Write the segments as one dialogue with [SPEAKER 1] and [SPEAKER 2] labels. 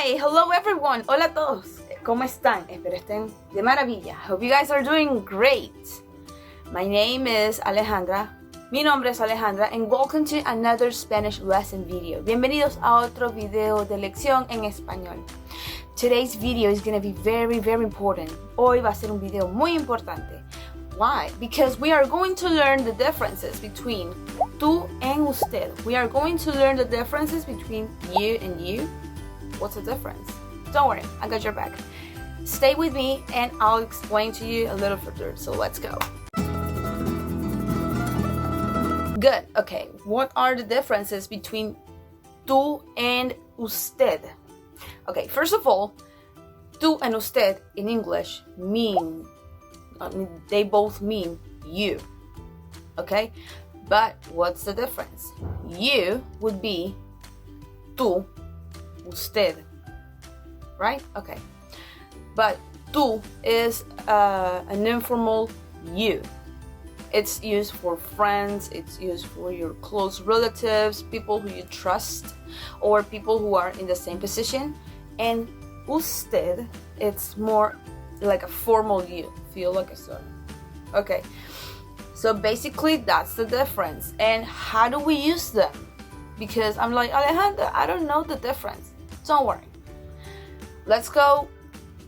[SPEAKER 1] Hi, hello everyone. Hola a todos. ¿Cómo están? Espero estén de maravilla. Hope you guys are doing great. My name is Alejandra. Mi nombre es Alejandra and welcome to another Spanish lesson video. Bienvenidos a otro video de lección en español. Today's video is going to be very important. Hoy va a ser un video muy importante. Why? Because we are going to learn the differences between tú and usted. We are going to learn the differences between you and you. What's the difference? Don't worry, I got your back. Stay with me and I'll explain to you a little further. So let's go. Good. Okay, what are the differences between tú and usted? Okay, first of all, tú and usted in English they both mean you. Okay, but what's the difference? You would be tú, usted, right? Okay, but tú is an informal you. It's used for friends, it's used for your close relatives, people who you trust, or people who are in the same position. And usted, it's more like a formal you, feel like a son. Okay, so basically that's the difference. And how do we use them? Because I'm like, Alejandra, I don't know the difference. Don't worry. Let's go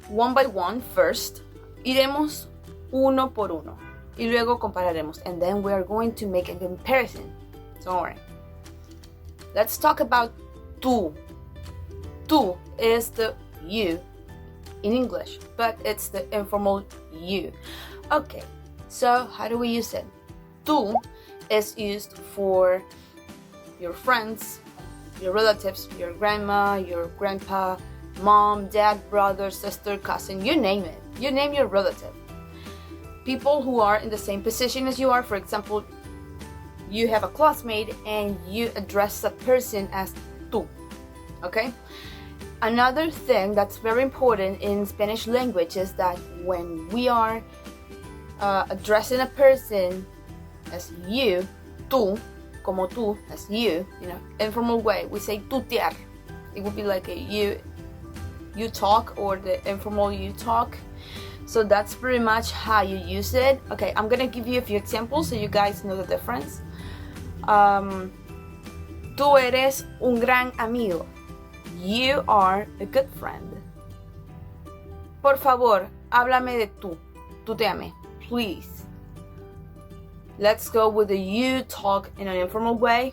[SPEAKER 1] one by one first. Iremos uno por uno. Y luego compararemos. And then we are going to make a comparison. Don't worry. Let's talk about tú. Tú is the you in English, but it's the informal you. Okay, so how do we use it? Tú is used for your friends, your relatives, your grandma, your grandpa, mom, dad, brother, sister, cousin, you name it. You name your relative. People who are in the same position as you are. For example, you have a classmate and you address that person as tú. Okay? Another thing that's very important in Spanish language is that when we are addressing a person as you, tú, como tú, as you, informal way, we say tutear. It would be like a you talk, or the informal you talk. So that's pretty much how you use it. Okay, I'm gonna give you a few examples so you guys know the difference. Tú eres un gran amigo. You are a good friend. Por favor, háblame de tú. Tuteame, please. Let's go with the you talk in an informal way.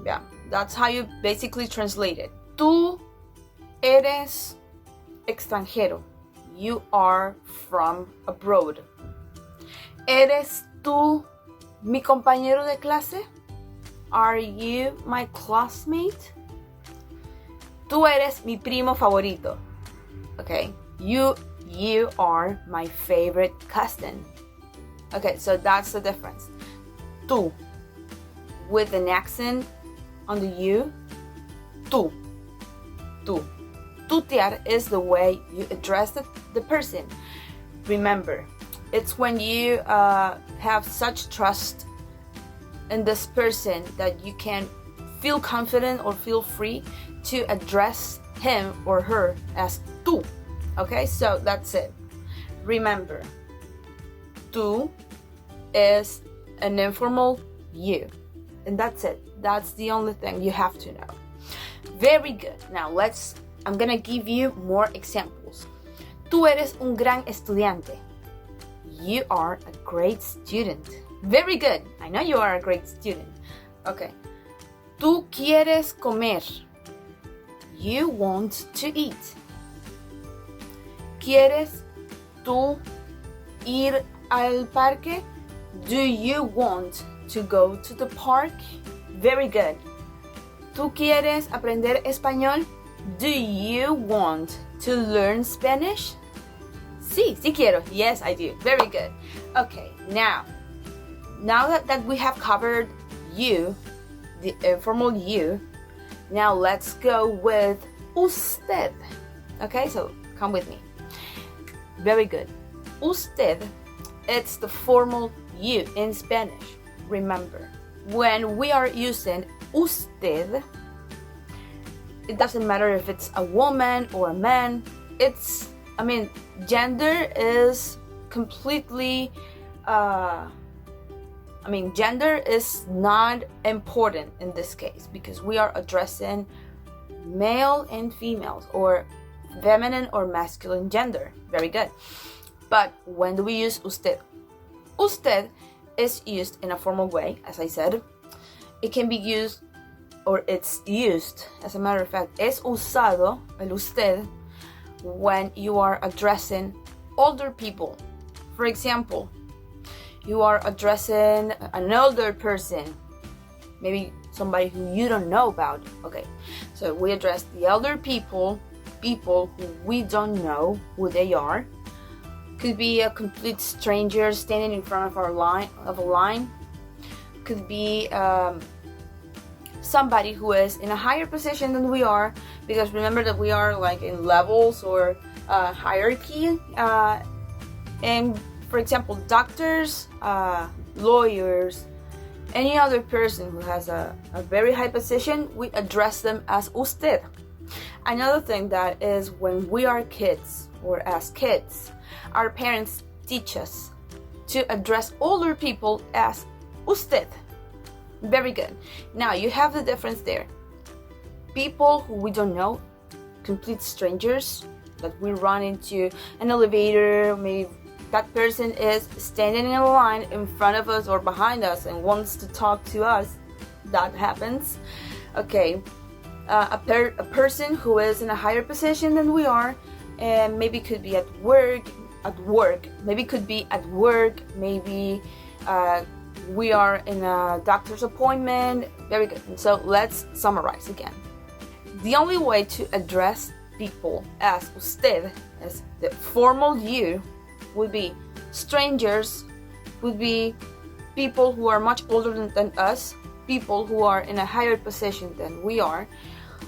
[SPEAKER 1] Yeah, that's how you basically translate it. Tú eres extranjero. You are from abroad. ¿Eres tú mi compañero de clase? Are you my classmate? Tú eres mi primo favorito. Okay, you are my favorite cousin. Okay, so that's the difference. Tú, with an accent on the you. Tú. Tutear is the way you address the person. Remember, it's when you have such trust in this person that you can feel confident or feel free to address him or her as tú. Okay, so that's it. Remember, tú is an informal you. And that's it. That's the only thing you have to know. Very good. Now I'm gonna give you more examples. Tú eres un gran estudiante. You are a great student. Very good. I know you are a great student. Okay. Tú quieres comer. You want to eat. ¿Quieres tú ir al parque? Do you want to go to the park? Very good. ¿Tú quieres aprender español? Do you want to learn Spanish? Sí quiero. Yes, I do. Very good. Okay, now that we have covered you, the informal you, now let's go with usted. Okay, so come with me. Very good. Usted, it's the formal you in Spanish. Remember, when we are using usted, It doesn't matter if it's a woman or a man. Gender is completely, gender is not important in this case because we are addressing male and females, or feminine or masculine gender. Very good. But when do we use usted? Usted is used in a formal way, as I said. It can be used, or it's used, as a matter of fact, es usado, el usted, when you are addressing older people. For example, you are addressing an older person, maybe somebody who you don't know about. Okay, so we address the elder people who we don't know who they are. Could be a complete stranger standing in front of a line. Could be somebody who is in a higher position than we are, because remember that we are like in levels or hierarchy. And for example, doctors, lawyers, any other person who has a very high position, we address them as usted. Another thing that is when we are kids, or as kids, our parents teach us to address older people as usted. Very good. Now you have the difference there. People who we don't know, complete strangers that we run into an elevator, maybe that person is standing in a line in front of us or behind us and wants to talk to us. That happens. Okay. A person who is in a higher position than we are, and maybe could be at work, maybe could be at work, maybe we are in a doctor's appointment. Very good. So let's summarize again. The only way to address people as usted, as the formal you, would be strangers, would be people who are much older than us, people who are in a higher position than we are,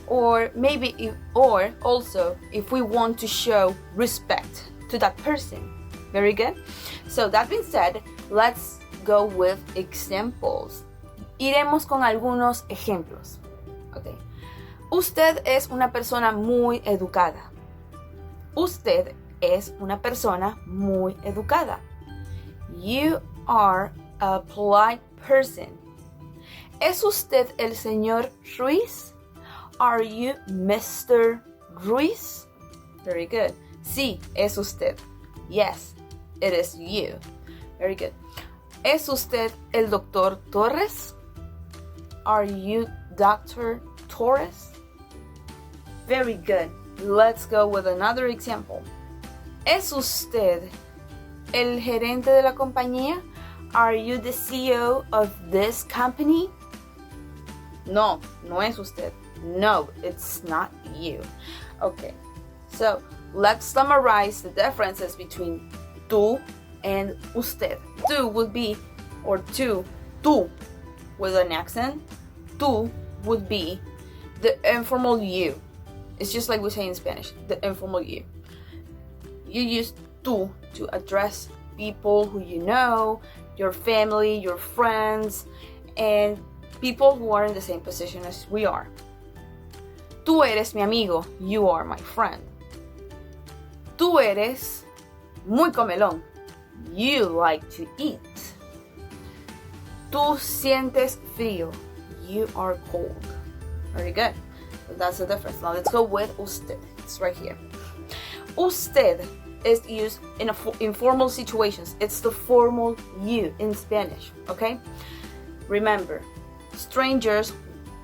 [SPEAKER 1] or also if we want to show respect to that person. Very good. So that being said, let's go with examples. Iremos con algunos ejemplos. Okay. Usted es una persona muy educada. Usted es una persona muy educada. You are a polite person. ¿Es usted el señor Ruiz? Are you Mr. Ruiz? Very good. Sí, es usted. Yes, it is you. Very good. ¿Es usted el doctor Torres? Are you Dr. Torres? Very good. Let's go with another example. ¿Es usted el gerente de la compañía? Are you the CEO of this company? No, no es usted. No, it's not you. Okay, so let's summarize the differences between tú and usted. Tú would be, or tú with an accent. Tú would be the informal you. It's just like we say in Spanish, the informal you. You use tú to address people who you know, your family, your friends, and people who are in the same position as we are. Tú eres mi amigo, you are my friend. Tú eres muy comelón, you like to eat. Tú sientes frío, you are cold. Very good. So that's the difference. Now let's go with usted. It's right here. Usted is used in informal situations. It's the formal you in Spanish, okay? Remember, strangers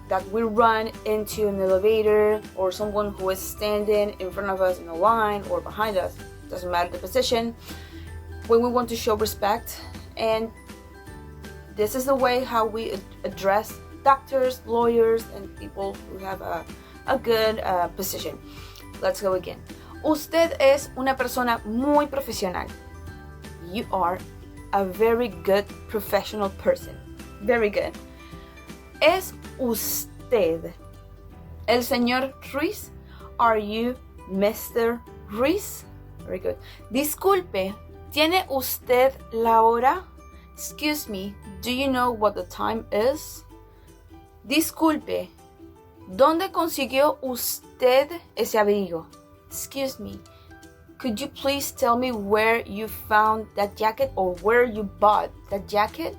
[SPEAKER 1] that we run into an elevator, or someone who is standing in front of us in a line or behind us, doesn't matter the position, when we want to show respect. And this is the way how we address doctors, lawyers, and people who have a good position. Let's go again. Usted es una persona muy profesional. You are a very good professional person. Very good. ¿Es usted el señor Ruiz? Are you Mr. Ruiz? Very good. Disculpe, ¿tiene usted la hora? Excuse me, do you know what the time is? Disculpe, ¿Dónde consiguió usted ese abrigo? Excuse me. Could you please tell me where you found that jacket or where you bought that jacket?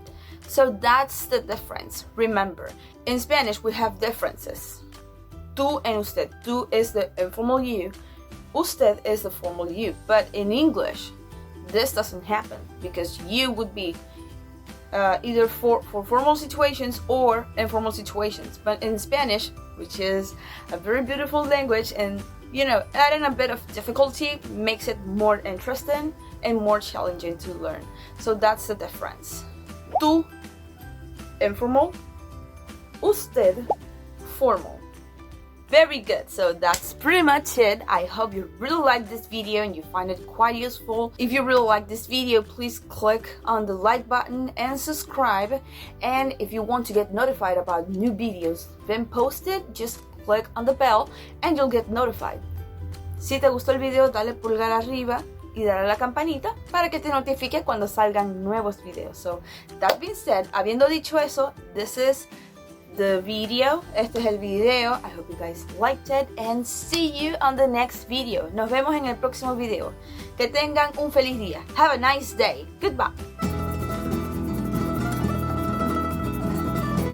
[SPEAKER 1] So that's the difference. Remember, in Spanish we have differences. Tú and usted. Tú is the informal you. Usted is the formal you. But in English, this doesn't happen because you would be either for formal situations or informal situations. But in Spanish, which is a very beautiful language, and adding a bit of difficulty makes it more interesting and more challenging to learn. So that's the difference. Tú, informal. Usted, formal. Very good. So that's pretty much it. I hope you really like this video and you find it quite useful. If you really like this video, please click on the like button and subscribe. And if you want to get notified about new videos being posted, just click on the bell and you'll get notified. Si te gustó el video, dale pulgar arriba y dale a la campanita para que te notifique cuando salgan nuevos videos. So, that being said, habiendo dicho eso, this is the video. Este es el video. I hope you guys liked it and see you on the next video. Nos vemos en el próximo video. Que tengan un feliz día. Have a nice day. Goodbye.